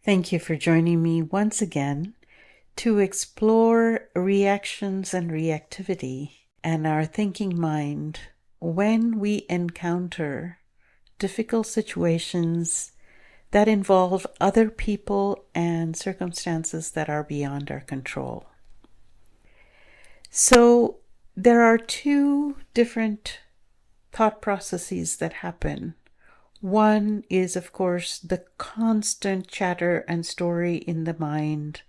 Thank you for joining me once again to explore reactions and reactivity and our thinking mind when we encounter difficult situations that involve other people and circumstances that are beyond our control. So there are two different thought processes that happen. One is, of course, the constant chatter and story in the mind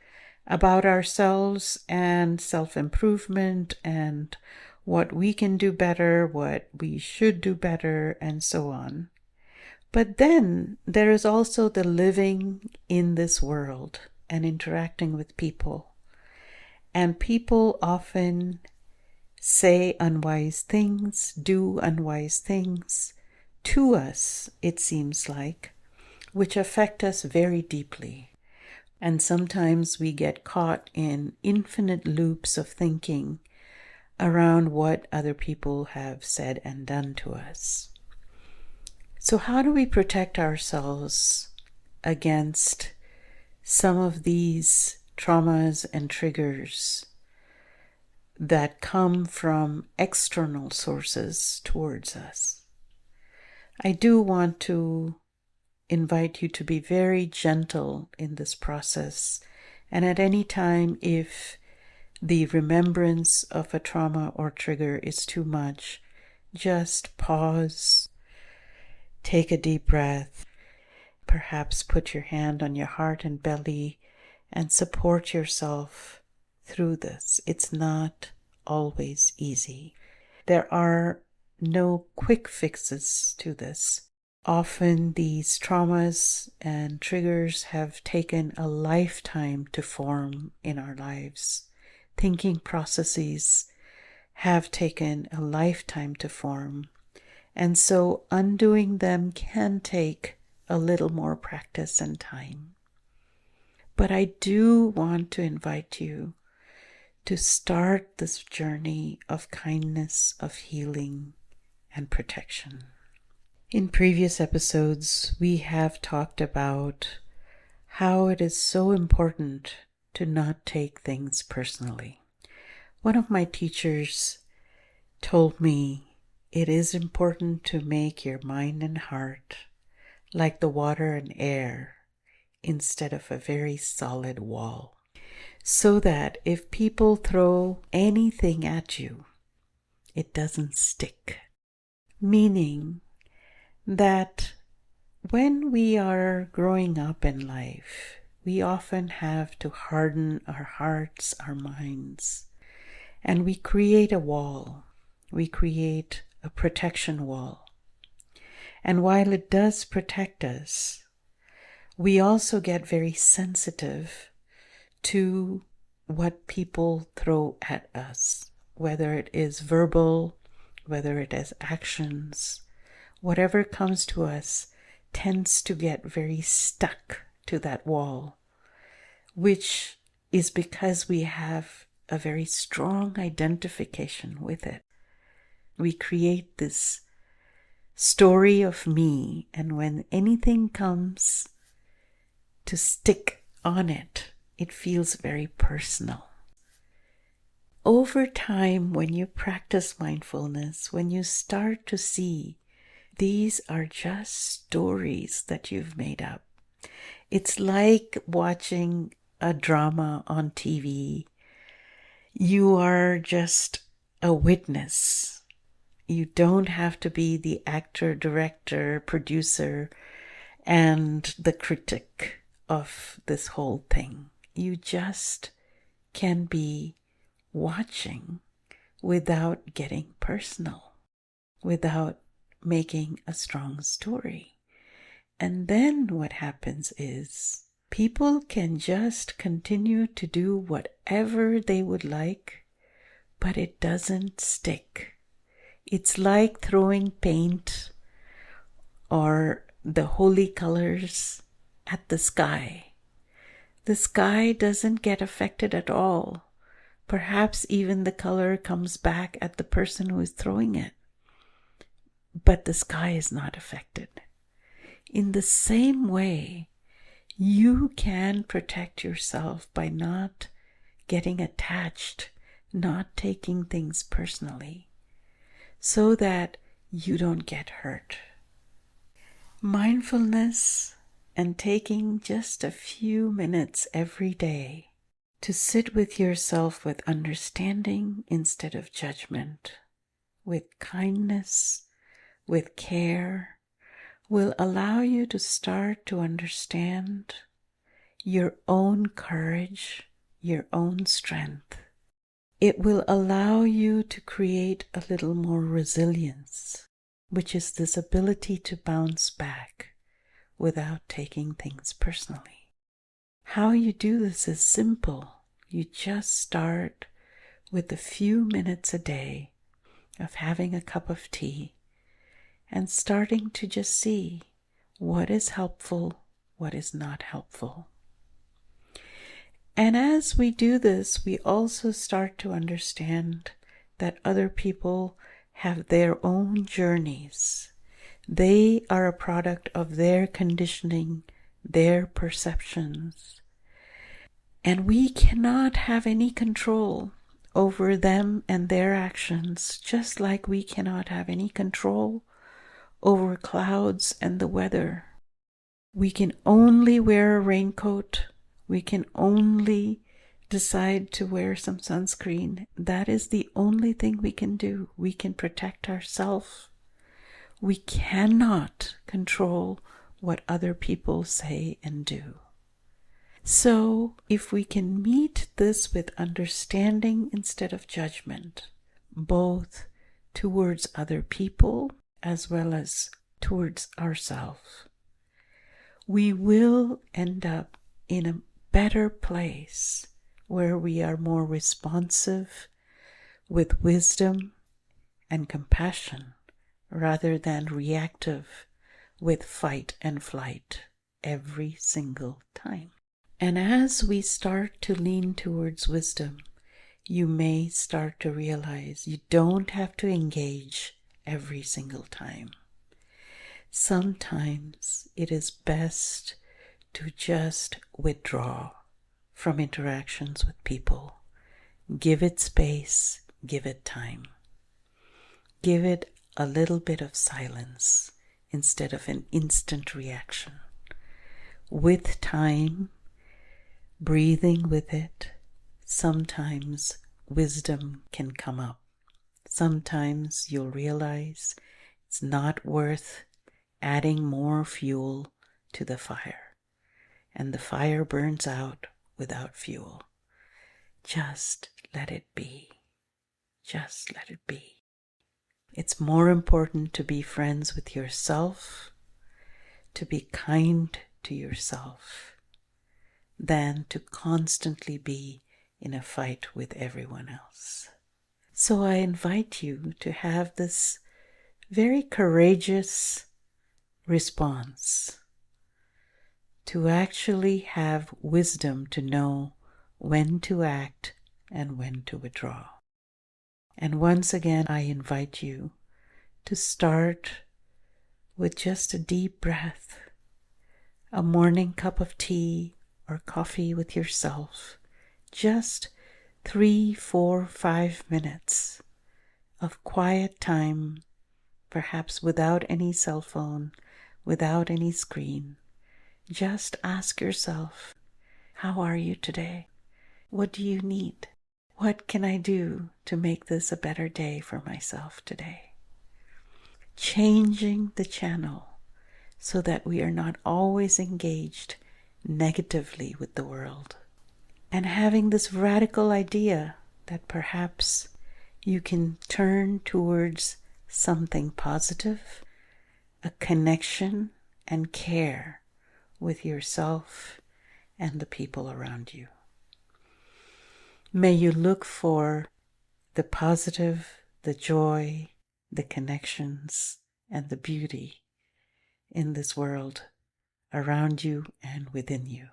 about ourselves and self-improvement and what we can do better, what we should do better, and so on. But then there is also the living in this world and interacting with people. And people often say unwise things, do unwise things, to us, it seems like, which affect us very deeply. And sometimes we get caught in infinite loops of thinking around what other people have said and done to us. So how do we protect ourselves against some of these traumas and triggers that come from external sources towards us? I do want to invite you to be very gentle in this process, and at any time, if the remembrance of a trauma or trigger is too much, just pause, take a deep breath, perhaps put your hand on your heart and belly and support yourself through this. It's not always easy. There are no quick fixes to this. Often these traumas and triggers have taken a lifetime to form in our lives. Thinking processes have taken a lifetime to form. And so undoing them can take a little more practice and time. But I do want to invite you to start this journey of kindness, of healing, and protection. In previous episodes, we have talked about how it is so important to not take things personally. One of my teachers told me it is important to make your mind and heart like the water and air instead of a very solid wall, so that if people throw anything at you, it doesn't stick. Meaning that when we are growing up in life, we often have to harden our hearts, our minds, and we create a wall. We create a protection wall. And while it does protect us, we also get very sensitive to what people throw at us, whether it is verbal, whether it is actions. Whatever comes to us tends to get very stuck to that wall, which is because we have a very strong identification with it. We create this story of me, and when anything comes to stick on it, it feels very personal. Over time, when you practice mindfulness, when you start to see these are just stories that you've made up. It's like watching a drama on TV. You are just a witness. You don't have to be the actor, director, producer, and the critic of this whole thing. You just can be watching without getting personal, without making a strong story. And then what happens is people can just continue to do whatever they would like, but it doesn't stick. It's like throwing paint or the holy colors at the sky. The sky doesn't get affected at all. Perhaps even the color comes back at the person who is throwing it. But the sky is not affected. In the same way, You can protect yourself by not getting attached, not taking things personally, so that you don't get hurt. Mindfulness and taking just a few minutes every day to sit with yourself with understanding instead of judgment, with kindness, with care, will allow you to start to understand your own courage, your own strength. It will allow you to create a little more resilience, which is this ability to bounce back without taking things personally. How you do this is simple. You just start with a few minutes a day of having a cup of tea and starting to just see what is helpful, what is not helpful. And as we do this, we also start to understand that other people have their own journeys. They are a product of their conditioning, their perceptions. And we cannot have any control over them and their actions, just like we cannot have any control over clouds and the weather. We can only wear a raincoat. We can only decide to wear some sunscreen. That is the only thing we can do. We can protect ourselves. We cannot control what other people say and do. So if we can meet this with understanding instead of judgment, both towards other people as well as towards ourselves, we will end up in a better place where we are more responsive with wisdom and compassion rather than reactive with fight and flight every single time. And as we start to lean towards wisdom, you may start to realize you don't have to engage every single time. Sometimes it is best to just withdraw from interactions with people. Give it space, give it time. Give it a little bit of silence instead of an instant reaction. With time, breathing with it, sometimes wisdom can come up. Sometimes you'll realize it's not worth adding more fuel to the fire, and the fire burns out without fuel. Just let it be. Just let it be. It's more important to be friends with yourself, to be kind to yourself, than to constantly be in a fight with everyone else. So I invite you to have this very courageous response, to actually have wisdom to know when to act and when to withdraw. And once again, I invite you to start with just a deep breath, a morning cup of tea or coffee with yourself, just 3, 4, 5 minutes of quiet time, perhaps without any cell phone, without any screen. Just ask yourself, how are you today? What do you need? What can I do to make this a better day for myself today? Changing the channel so that we are not always engaged negatively with the world. And having this radical idea that perhaps you can turn towards something positive, a connection and care with yourself and the people around you. May you look for the positive, the joy, the connections, and the beauty in this world around you and within you.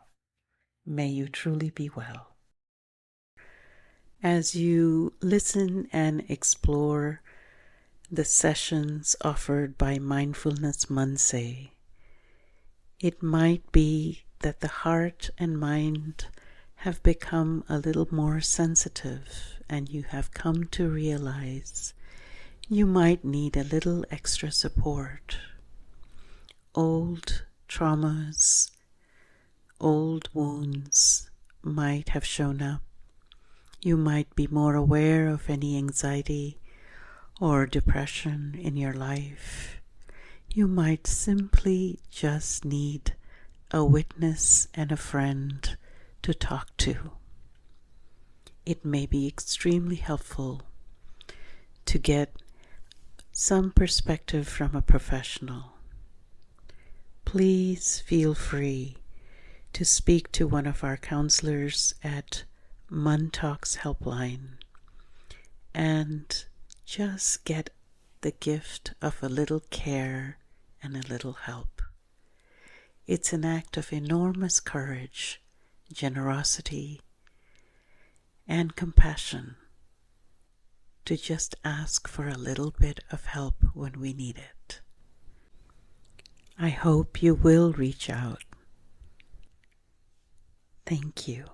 May you truly be well. As you listen and explore the sessions offered by Mindfulness Mann Se, it might be that the heart and mind have become a little more sensitive and you have come to realize you might need a little extra support. Old traumas, old wounds might have shown up. You might be more aware of any anxiety or depression in your life. You might simply just need a witness and a friend to talk to. It may be extremely helpful to get some perspective from a professional. Please feel free to speak to one of our counselors at Mann Talks Helpline and just get the gift of a little care and a little help. It's an act of enormous courage, generosity, and compassion to just ask for a little bit of help when we need it. I hope you will reach out. Thank you.